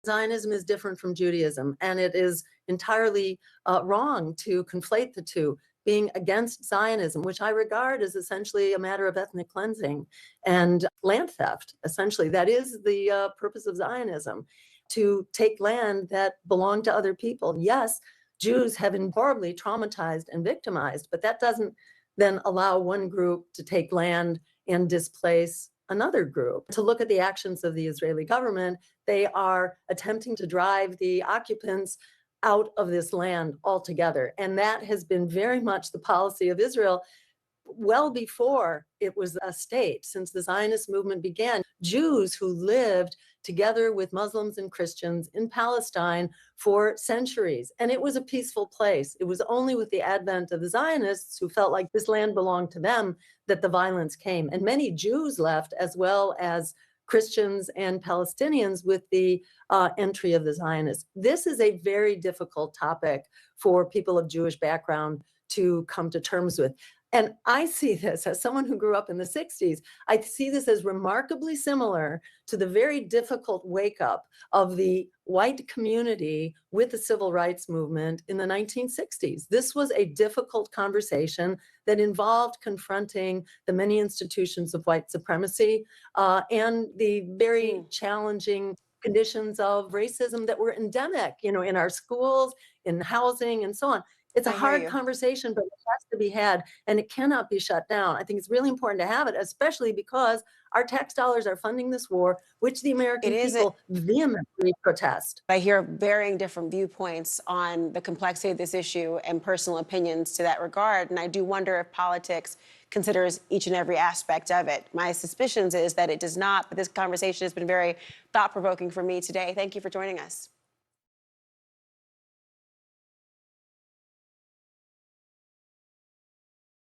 Zionism is different from Judaism, and it is entirely wrong to conflate the two. Being against Zionism, which I regard as essentially a matter of ethnic cleansing and land theft, essentially. That is the purpose of Zionism, to take land that belonged to other people. Yes, Jews have been horribly traumatized and victimized, but that doesn't then allow one group to take land and displace another group. To look at the actions of the Israeli government, they are attempting to drive the occupants out of this land altogether. And that has been very much the policy of Israel well before it was a state. Since the Zionist movement began, Jews who lived together with Muslims and Christians in Palestine for centuries. And it was a peaceful place. It was only with the advent of the Zionists, who felt like this land belonged to them, that the violence came. And many Jews left, as well as Christians and Palestinians, with the entry of the Zionists. This is a very difficult topic for people of Jewish background to come to terms with. And I see this as someone who grew up in the 60s. I see this as remarkably similar to the very difficult wake up of the white community with the civil rights movement in the 1960s. This was a difficult conversation that involved confronting the many institutions of white supremacy and the very challenging conditions of racism that were endemic, in our schools, in housing, and so on. It's a I hear hard you. conversation, but it has to be had, and it cannot be shut down. I think it's really important to have it, especially because our tax dollars are funding this war, which the It American is. people vehemently protest. I hear varying different viewpoints on the complexity of this issue and personal opinions to that regard. And I do wonder if politics considers each and every aspect of it. My suspicions is that it does not, but this conversation has been very thought-provoking for me today. Thank you for joining us.